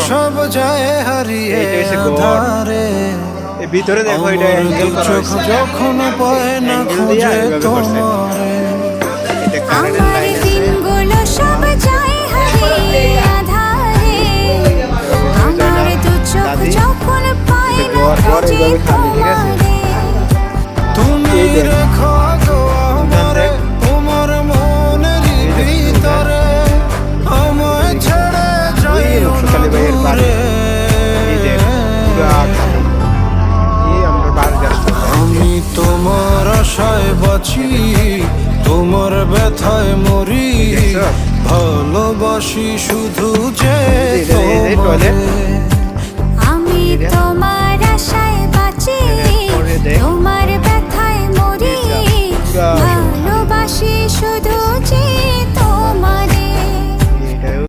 সব যায় হারিয়ে ধারে এই ভিতরে দেখো এটা অ্যাঙ্গেল করা হয়েছে যখন পায় না খুঁজে তোমারে আমার দিনগুলো সব যায় হারিয়ে আধারে আমার দু চোখ যখন পায় না খুঁজে তোমারে তুমি রেখো গো আমারে তোমার মনের ভিতরে আমায় ছেড়ে যাই দূরে আমি তোমার আশায় বাঁচি তোমার ব্যথায় মরি ভালোবাসি শুধু যে তোমারে আমি তোমার আশায় বাঁচি তোমার ব্যথায় মরি ভালোবাসি শুধু